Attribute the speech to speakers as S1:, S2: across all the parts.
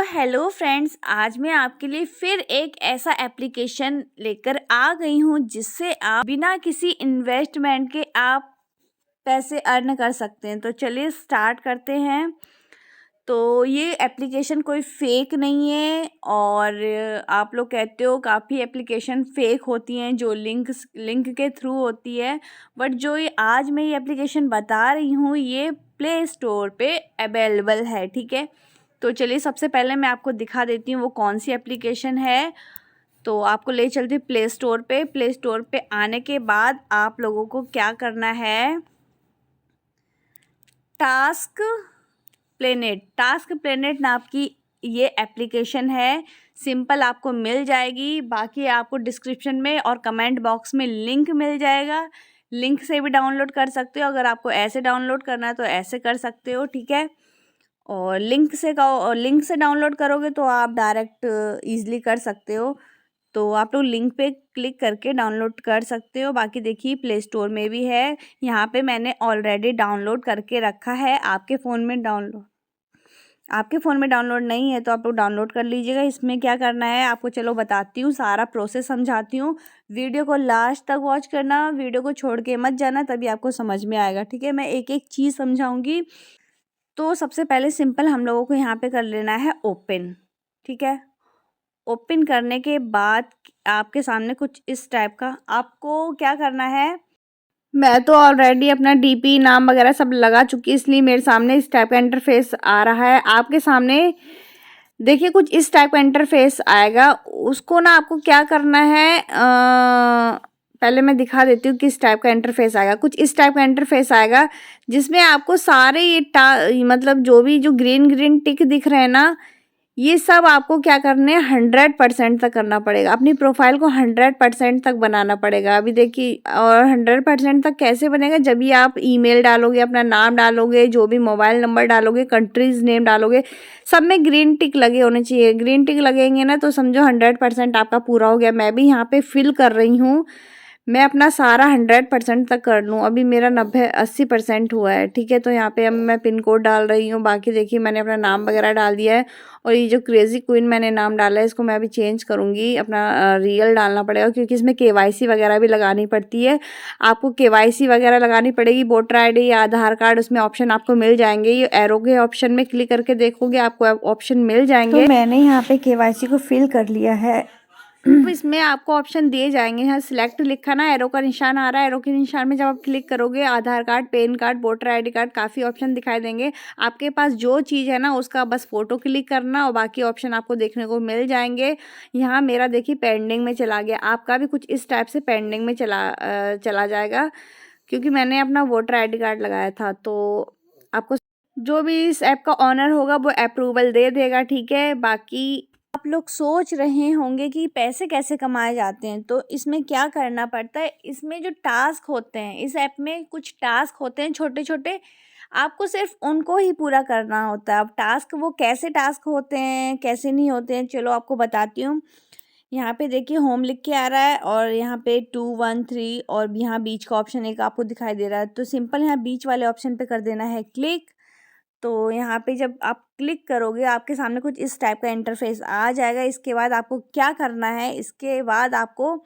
S1: Hello friends, आज मैं आपके लिए फिर एक ऐसा एप्लीकेशन लेकर आ गई हूँ जिससे आप बिना किसी इन्वेस्टमेंट के आप पैसे अर्न कर सकते हैं। तो चलिए स्टार्ट करते हैं। तो ये एप्लीकेशन कोई फेक नहीं है। और आप लोग कहते हो काफ़ी एप्लीकेशन फेक होती हैं जो लिंक के थ्रू होती है, बट जो ये आज मैं ये एप्लीकेशन बता रही हूँ ये प्ले स्टोर पे अवेलेबल है। ठीक है, तो चलिए सबसे पहले मैं आपको दिखा देती हूँ वो कौन सी एप्लीकेशन है। तो आपको ले चलती हूँ प्ले स्टोर पे। प्ले स्टोर पे आने के बाद आप लोगों को क्या करना है, टास्क प्लेनेट नाम की ये एप्लीकेशन है। सिंपल आपको मिल जाएगी, बाकी आपको डिस्क्रिप्शन में और कमेंट बॉक्स में लिंक मिल जाएगा। लिंक से भी डाउनलोड कर सकते हो, अगर आपको ऐसे डाउनलोड करना है तो ऐसे कर सकते हो। ठीक है, और लिंक से डाउनलोड करोगे तो आप डायरेक्ट ईज़िली कर सकते हो। तो आप लोग लिंक पे क्लिक करके डाउनलोड कर सकते हो। बाकी देखिए प्ले स्टोर में भी है, यहाँ पे मैंने ऑलरेडी डाउनलोड करके रखा है। आपके फ़ोन में डाउनलोड नहीं है तो आप लोग डाउनलोड कर लीजिएगा। इसमें क्या करना है आपको चलो बताती हूँ, सारा प्रोसेस समझाती हूँ। वीडियो को लास्ट तक वॉच करना, वीडियो को छोड़ के मत जाना, तभी आपको समझ में आएगा। ठीक है, मैं एक एक चीज़ समझाऊँगी। तो सबसे पहले सिंपल हम लोगों को यहाँ पे कर लेना है ओपन। ठीक है, ओपन करने के बाद आपके सामने कुछ इस टाइप का आपको क्या करना है। मैं तो ऑलरेडी अपना डीपी नाम वगैरह सब लगा चुकी, इसलिए मेरे सामने इस टाइप का इंटरफेस आ रहा है। आपके सामने देखिए कुछ इस टाइप का इंटरफेस आएगा, उसको ना आपको क्या करना है, पहले मैं दिखा देती हूँ किस टाइप का इंटरफेस आएगा। कुछ इस टाइप का इंटरफेस आएगा जिसमें आपको सारे मतलब जो ग्रीन ग्रीन टिक दिख रहे हैं ना, ये सब आपको क्या करने हैं 100% तक करना पड़ेगा। अपनी प्रोफाइल को 100% तक बनाना पड़ेगा। अभी देखिए, और 100% तक कैसे बनेगा, जब भी आप ईमेल डालोगे, अपना नाम डालोगे, जो भी मोबाइल नंबर डालोगे, कंट्रीज नेम डालोगे, सब में ग्रीन टिक लगे होने चाहिए। ग्रीन टिक लगेंगे ना तो समझो 100% आपका पूरा हो गया। मैं भी यहाँ पे फिल कर रही हूँ, मैं अपना सारा 100% तक कर लूँ। अभी मेरा 90-80% हुआ है। ठीक है, तो यहाँ पे अब मैं पिन कोड डाल रही हूँ। बाकी देखिए मैंने अपना नाम वगैरह डाल दिया है। और ये जो क्रेजी क्वीन मैंने नाम डाला है इसको मैं अभी चेंज करूँगी, अपना रियल डालना पड़ेगा क्योंकि इसमें केवाईसी वगैरह भी लगानी पड़ती है। आपको केवाईसी वगैरह लगानी पड़ेगी, वोटर आई या आधार कार्ड, उसमें ऑप्शन आपको मिल जाएंगे। ये एरो के ऑप्शन में क्लिक करके देखोगे आपको ऑप्शन मिल जाएंगे। तो मैंने यहाँ पे केवाईसी को फिल कर लिया है। तो इसमें आपको ऑप्शन दिए जाएंगे, यहाँ सिलेक्ट लिखा ना, एरो का निशान आ रहा है। एरो के निशान में जब आप क्लिक करोगे Aadhaar card, PAN card, voter ID card, काफ़ी ऑप्शन दिखाई देंगे। आपके पास जो चीज़ है ना उसका बस फोटो क्लिक करना और बाकी ऑप्शन आपको देखने को मिल जाएंगे। यहाँ मेरा देखिए पेंडिंग में चला गया, आपका भी कुछ इस टाइप से पेंडिंग में चला जाएगा क्योंकि मैंने अपना वोटर आई कार्ड लगाया था। तो आपको जो भी इस ऐप का ऑनर होगा वो अप्रूवल दे देगा। ठीक है, बाकी आप लोग सोच रहे होंगे कि पैसे कैसे कमाए जाते हैं, तो इसमें क्या करना पड़ता है। इसमें जो टास्क होते हैं, इस ऐप में कुछ टास्क होते हैं छोटे छोटे, आपको सिर्फ उनको ही पूरा करना होता है। अब टास्क वो कैसे टास्क होते हैं कैसे नहीं होते हैं चलो आपको बताती हूँ। यहाँ पे देखिए होम लिख के आ रहा है और यहाँ पे 213 और यहाँ बीच का ऑप्शन एक आपको दिखाई दे रहा है। तो सिंपल यहाँ बीच वाले ऑप्शन पे कर देना है क्लिक। तो यहाँ पे जब आप क्लिक करोगे आपके सामने कुछ इस टाइप का इंटरफेस आ जाएगा। इसके बाद आपको क्या करना है, इसके बाद आपको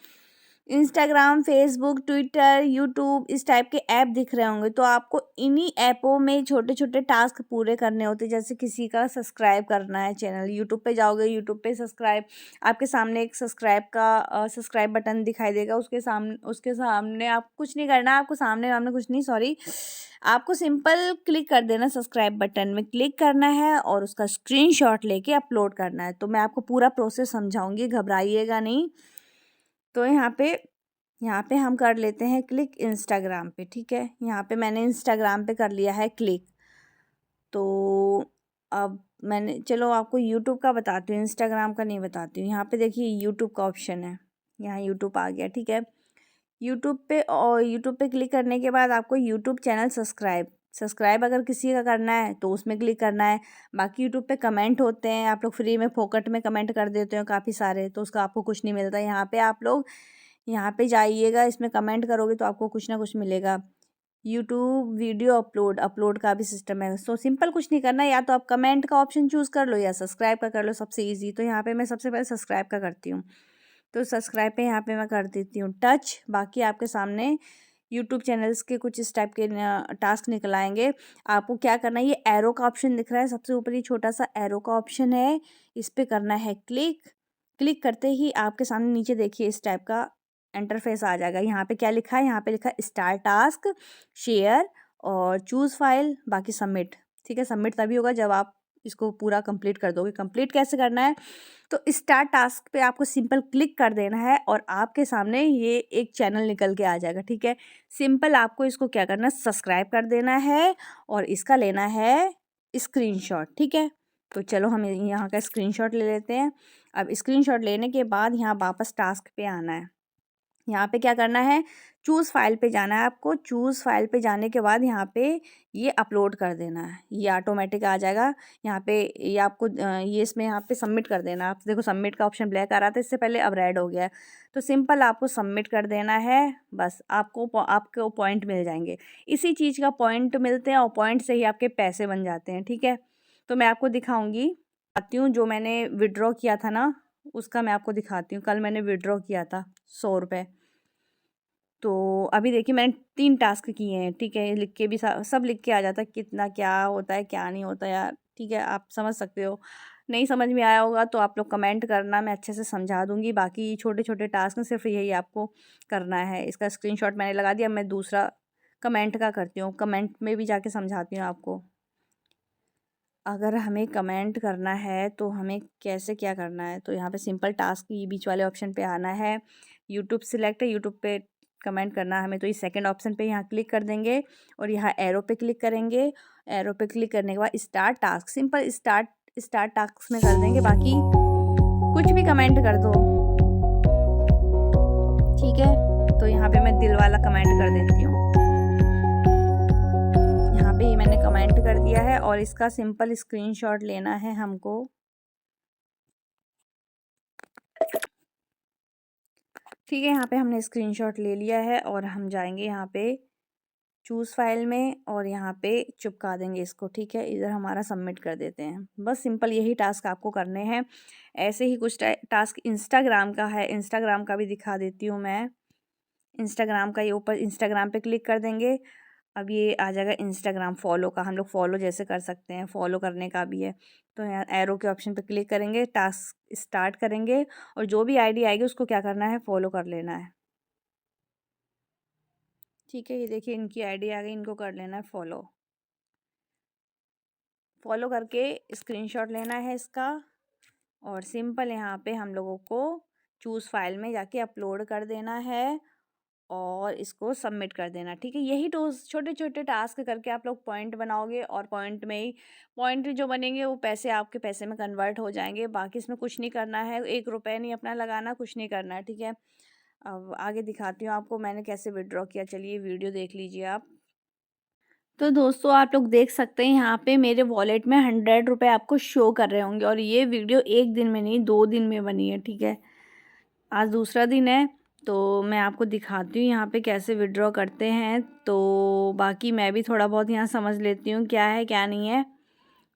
S1: इंस्टाग्राम, फेसबुक, ट्विटर, यूट्यूब इस टाइप के ऐप दिख रहे होंगे, तो आपको इन्हीं ऐपों में छोटे छोटे टास्क पूरे करने होते हैं। जैसे किसी का सब्सक्राइब करना है चैनल, यूट्यूब पे जाओगे, यूट्यूब पे सब्सक्राइब, आपके सामने एक सब्सक्राइब बटन दिखाई देगा। उसके सामने आप कुछ नहीं करना, आपको सामने कुछ नहीं, सॉरी, आपको सिंपल क्लिक कर देना, सब्सक्राइब बटन में क्लिक करना है और उसका स्क्रीनशॉट लेके अपलोड करना है। तो मैं आपको पूरा प्रोसेस समझाऊंगी, घबराइएगा नहीं। तो यहाँ पे हम कर लेते हैं क्लिक इंस्टाग्राम पे। ठीक है, यहाँ पे मैंने इंस्टाग्राम पे कर लिया है क्लिक। तो अब मैंने चलो आपको यूट्यूब का बताती हूँ, इंस्टाग्राम का नहीं बताती हूँ। यहाँ पे देखिए यूट्यूब का ऑप्शन है, यहाँ यूट्यूब आ गया। ठीक है, यूट्यूब पे क्लिक करने के बाद आपको यूट्यूब चैनल सब्सक्राइब अगर किसी का करना है तो उसमें क्लिक करना है। बाकी यूट्यूब पे कमेंट होते हैं, आप लोग फ्री में फोकट में कमेंट कर देते हो काफ़ी सारे, तो उसका आपको कुछ नहीं मिलता। यहाँ पे आप लोग यहाँ पे जाइएगा, इसमें कमेंट करोगे तो आपको कुछ ना कुछ मिलेगा। यूट्यूब वीडियो अपलोड का भी सिस्टम है। सो सिंपल कुछ नहीं करना, या तो आप कमेंट का ऑप्शन चूज़ कर लो या सब्सक्राइब का कर लो, सबसे इजी। तो यहाँ पे मैं सबसे पहले सब्सक्राइब का करती हूँ, तो सब्सक्राइब पे यहाँ पे मैं कर देती हूँ टच। बाकी आपके सामने यूट्यूब चैनल्स के कुछ इस टाइप के टास्क निकल आएंगे। आपको क्या करना है, ये एरो का ऑप्शन दिख रहा है सबसे ऊपर, ये छोटा सा एरो का ऑप्शन है, इस पर करना है क्लिक। क्लिक करते ही आपके सामने नीचे देखिए इस टाइप का इंटरफेस आ जाएगा। यहाँ पे क्या लिखा है, यहाँ पे लिखा है स्टार्ट टास्क, शेयर और चूज़ फाइल, बाकी सबमिट। ठीक है, सबमिट तभी होगा जब आप इसको पूरा कंप्लीट कर दोगे। कंप्लीट कैसे करना है, तो स्टार्ट टास्क पे आपको सिंपल क्लिक कर देना है और आपके सामने ये एक चैनल निकल के आ जाएगा। ठीक है, सिंपल आपको इसको क्या करना है, सब्सक्राइब कर देना है और इसका लेना है स्क्रीनशॉट। ठीक है, तो चलो हम यहाँ का स्क्रीनशॉट ले लेते हैं। अब स्क्रीनशॉट लेने के बाद यहाँ वापस टास्क पे आना है। यहाँ पे क्या करना है, चूज़ फाइल पे जाना है आपको। चूज़ फाइल पे जाने के बाद यहाँ पे ये अपलोड कर देना है, ये ऑटोमेटिक आ जाएगा। यहाँ पे ये आपको ये इसमें यहाँ पे सबमिट कर देना है। आप देखो सबमिट का ऑप्शन ब्लैक आ रहा था इससे पहले, अब रेड हो गया है। तो सिंपल आपको सबमिट कर देना है, बस आपको पॉइंट मिल जाएंगे। इसी चीज़ का पॉइंट मिलते हैं और पॉइंट से ही आपके पैसे बन जाते हैं। ठीक है, तो मैं आपको दिखाऊँगी, आती हूँ जो मैंने विड्रॉ किया था ना उसका मैं आपको दिखाती हूँ। कल मैंने विड्रॉ किया था 100 रुपये। तो अभी देखिए मैंने 3 टास्क किए हैं। ठीक है, लिख के भी सब लिख के आ जाता है कितना क्या होता है क्या नहीं होता यार। ठीक है, आप समझ सकते हो। नहीं समझ में आया होगा तो आप लोग कमेंट करना, मैं अच्छे से समझा दूंगी। बाकी छोटे छोटे टास्क हैं, सिर्फ यही आपको करना है। इसका स्क्रीनशॉट मैंने लगा दिया, मैं दूसरा कमेंट का करती हूँ, कमेंट में भी जाके समझाती हूँ आपको। अगर हमें कमेंट करना है तो हमें कैसे क्या करना है, तो यहाँ पे सिंपल टास्क ये बीच वाले ऑप्शन पे आना है। यूट्यूब सिलेक्ट है, यूट्यूब पे कमेंट करना है हमें, तो ये सेकंड ऑप्शन पे यहाँ क्लिक कर देंगे और यहाँ एरो पे क्लिक करेंगे। एरो पे क्लिक करने के बाद start task, simple start task में कर देंगे। बाकी कुछ भी कमेंट कर दो। ठीक है, तो यहाँ पे मैं दिल वाला कमेंट कर देती हूँ। यहाँ पे मैंने कमेंट कर दिया है और इसका सिंपल स्क्रीनशॉट लेना है हमको। ठीक है, यहाँ पे हमने स्क्रीनशॉट ले लिया है और हम जाएंगे यहाँ पे चूज़ फाइल में और यहाँ पे चिपका देंगे इसको। ठीक है, इधर हमारा सबमिट कर देते हैं। बस सिंपल यही टास्क आपको करने हैं। ऐसे ही कुछ टास्क इंस्टाग्राम का है, इंस्टाग्राम का भी दिखा देती हूँ मैं। इंस्टाग्राम का ये ऊपर इंस्टाग्राम पे क्लिक कर देंगे। अब ये आ जाएगा इंस्टाग्राम फॉलो का, हम लोग फॉलो जैसे कर सकते हैं, फॉलो करने का भी है। तो यहाँ एरो के ऑप्शन पे क्लिक करेंगे, टास्क स्टार्ट करेंगे और जो भी आईडी आएगी उसको क्या करना है, फॉलो कर लेना है। ठीक है, ये देखिए इनकी आईडी आ गई, इनको कर लेना है फॉलो। फॉलो करके स्क्रीनशॉट लेना है इसका और सिंपल यहाँ पे हम लोगों को चूज़ फाइल में जाके अपलोड कर देना है और इसको सबमिट कर देना। ठीक है, यही छोटे छोटे टास्क करके आप लोग पॉइंट बनाओगे और पॉइंट में ही पॉइंट जो बनेंगे वो पैसे आपके पैसे में कन्वर्ट हो जाएंगे। बाकी इसमें कुछ नहीं करना है, 1 रुपये नहीं अपना लगाना, कुछ नहीं करना है। ठीक है, अब आगे दिखाती हूँ आपको मैंने कैसे विड्रॉ किया। चलिए वीडियो देख लीजिए आप। तो दोस्तों आप लोग देख सकते हैं यहाँ पे मेरे वॉलेट में 100 रुपये आपको शो कर रहे होंगे और ये वीडियो 1 दिन में नहीं 2 दिन में बनी है। ठीक है, आज दूसरा दिन है तो मैं आपको दिखाती हूँ यहाँ पे कैसे विड्रॉ करते हैं। तो बाकी मैं भी थोड़ा बहुत यहाँ समझ लेती हूँ क्या है क्या नहीं है।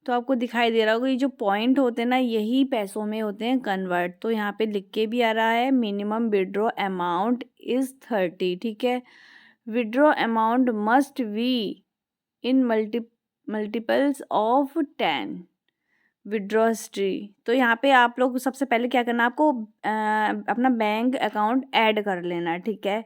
S1: तो आपको दिखाई दे रहा होगा ये जो पॉइंट होते हैं ना यही पैसों में होते हैं कन्वर्ट। तो यहाँ पे लिख के भी आ रहा है मिनिमम विड्रॉ अमाउंट इज़ 30। ठीक है, withdraw amount must be in multiples of 10 withdraw history. तो यहाँ पे आप लोग सबसे पहले क्या करना है, आपको अपना बैंक अकाउंट ऐड कर लेना है। ठीक है,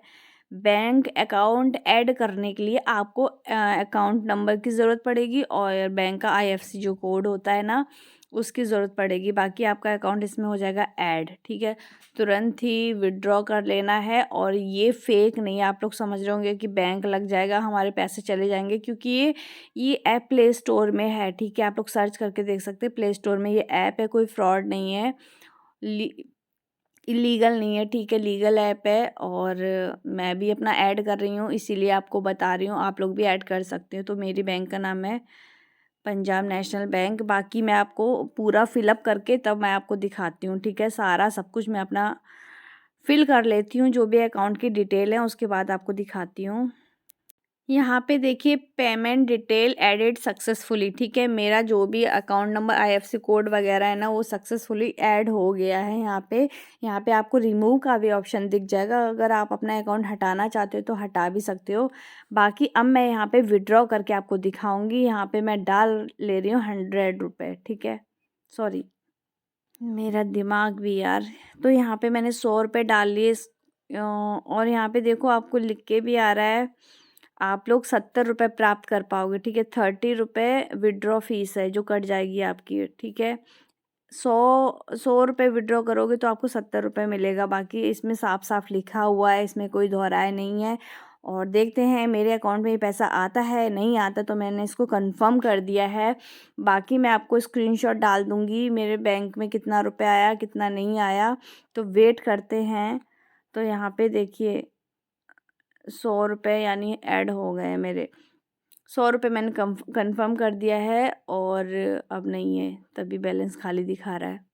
S1: बैंक अकाउंट ऐड करने के लिए आपको अकाउंट नंबर की ज़रूरत पड़ेगी और बैंक का आईएफएससी जो कोड होता है ना उसकी ज़रूरत पड़ेगी। बाकी आपका अकाउंट इसमें हो जाएगा ऐड। ठीक है, तुरंत ही विड्रॉ कर लेना है और ये फेक नहीं है। आप लोग समझ रहे होंगे कि बैंक लग जाएगा हमारे पैसे चले जाएंगे, क्योंकि ये ऐप प्ले स्टोर में है। ठीक है, आप लोग सर्च करके देख सकते हैं, प्ले स्टोर में ये ऐप है, कोई फ्रॉड नहीं है, इलीगल नहीं है। ठीक है, लीगल ऐप है और मैं भी अपना ऐड कर रही हूँ इसीलिए आपको बता रही हूँ, आप लोग भी ऐड कर सकते हो। तो मेरी बैंक का नाम है पंजाब नेशनल बैंक। बाकी मैं आपको पूरा फिलअप करके तब मैं आपको दिखाती हूँ। ठीक है, सारा सब कुछ मैं अपना फिल कर लेती हूँ, जो भी अकाउंट की डिटेल है उसके बाद आपको दिखाती हूँ। यहाँ पे देखिए पेमेंट डिटेल एडिड सक्सेसफुली, ठीक है। मेरा जो भी अकाउंट नंबर आईएफएससी कोड वगैरह है ना वो सक्सेसफुली ऐड हो गया है यहाँ पे आपको रिमूव का भी ऑप्शन दिख जाएगा। अगर आप अपना अकाउंट हटाना चाहते हो तो हटा भी सकते हो। बाकी अब मैं यहाँ पे विड्रॉ करके आपको दिखाऊंगी। यहाँ पे मैं डाल ले रही हूँ 100 रुपये, ठीक है। सॉरी, मेरा दिमाग भी यार। तो यहाँ पे मैंने 100 रुपये डाल लिए और यहाँ पे देखो आपको लिख के भी आ रहा है आप लोग 70 रुपये प्राप्त कर पाओगे, ठीक है। 30 रुपये विड्रॉ फीस है जो कट जाएगी आपकी, ठीक है। 100 रुपये विड्रॉ करोगे तो आपको 70 रुपये मिलेगा। बाकी इसमें साफ साफ लिखा हुआ है, इसमें कोई दोहराए नहीं है। और देखते हैं मेरे अकाउंट में ये पैसा आता है नहीं आता, तो मैंने इसको कंफर्म कर दिया है। बाकी मैं आपको स्क्रीनशॉट डाल दूँगी मेरे बैंक में कितना रुपया आया कितना नहीं आया, तो वेट करते हैं। तो यहाँ पे देखिए 100 रुपये यानी ऐड हो गए मेरे। 100 रुपये मैंने कंफर्म कर दिया है और अब नहीं है, तभी बैलेंस खाली दिखा रहा है।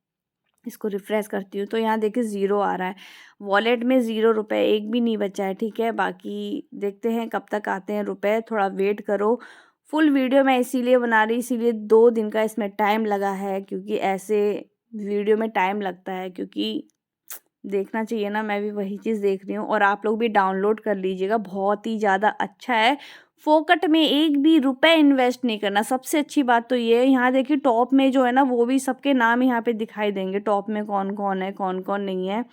S1: इसको रिफ़्रेश करती हूँ तो यहाँ देखिए 0 आ रहा है। वॉलेट में 0 रुपये एक भी नहीं बचा है, ठीक है। बाकी देखते हैं कब तक आते हैं रुपए, थोड़ा वेट करो। फुल वीडियो मैं इसीलिए बना रही, इसीलिए 2 दिन का इसमें टाइम लगा है, क्योंकि ऐसे वीडियो में टाइम लगता है, क्योंकि देखना चाहिए ना, मैं भी वही चीज़ देख रही हूँ। और आप लोग भी डाउनलोड कर लीजिएगा, बहुत ही ज़्यादा अच्छा है। फोकट में एक भी रुपए इन्वेस्ट नहीं करना, सबसे अच्छी बात तो ये है। यहाँ देखिए टॉप में जो है ना वो भी सबके नाम यहाँ पे दिखाई देंगे, टॉप में कौन कौन है कौन कौन नहीं है।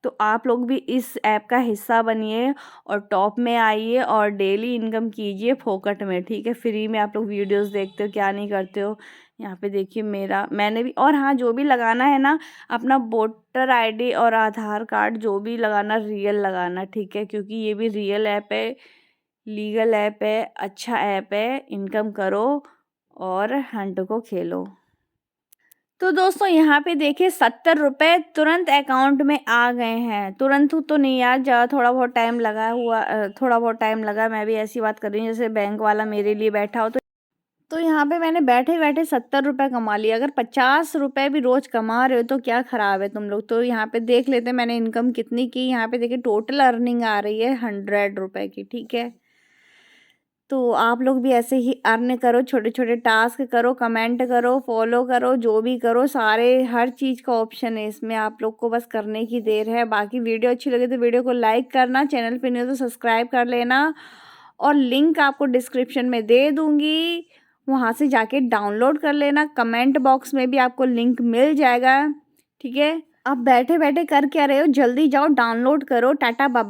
S1: तो आप लोग भी इस ऐप का हिस्सा बनिए और टॉप में आइए और डेली इनकम कीजिए फोकट में, ठीक है। फ्री में आप लोग वीडियोस देखते हो, क्या नहीं करते हो। यहाँ पे देखिए मैंने भी, और हाँ जो भी लगाना है ना अपना वोटर आईडी और आधार कार्ड जो भी लगाना रियल लगाना, ठीक है। क्योंकि ये भी रियल ऐप है, लीगल ऐप है, अच्छा ऐप है। इनकम करो और हंट को खेलो। तो दोस्तों यहाँ पे देखिए 70 रुपये तुरंत अकाउंट में आ गए हैं। तुरंत तो नहीं यार, ज़्यादा थोड़ा बहुत टाइम लगा। मैं भी ऐसी बात कर रही हूँ जैसे बैंक वाला मेरे लिए बैठा हो। तो यहाँ पे मैंने बैठे बैठे 70 रुपये कमा लिया। अगर 50 रुपये भी रोज़ कमा रहे हो तो क्या ख़राब है तुम लोग। तो यहाँ पे देख लेते हैं मैंने इनकम कितनी की। यहाँ पे देखिए टोटल अर्निंग आ रही है 100 रुपये की, ठीक है। तो आप लोग भी ऐसे ही अर्न करो, छोटे छोटे टास्क करो, कमेंट करो, फॉलो करो, जो भी करो सारे, हर चीज़ का ऑप्शन है इसमें, आप लोग को बस करने की देर है। बाकी वीडियो अच्छी लगे तो वीडियो को लाइक करना, चैनल पे नहीं हो तो सब्सक्राइब कर लेना, और लिंक आपको डिस्क्रिप्शन में दे दूँगी, वहाँ से जाके डाउनलोड कर लेना। कमेंट बॉक्स में भी आपको लिंक मिल जाएगा, ठीक है। आप बैठे बैठे कर क्या रहे हो, जल्दी जाओ डाउनलोड करो। Tata bye bye.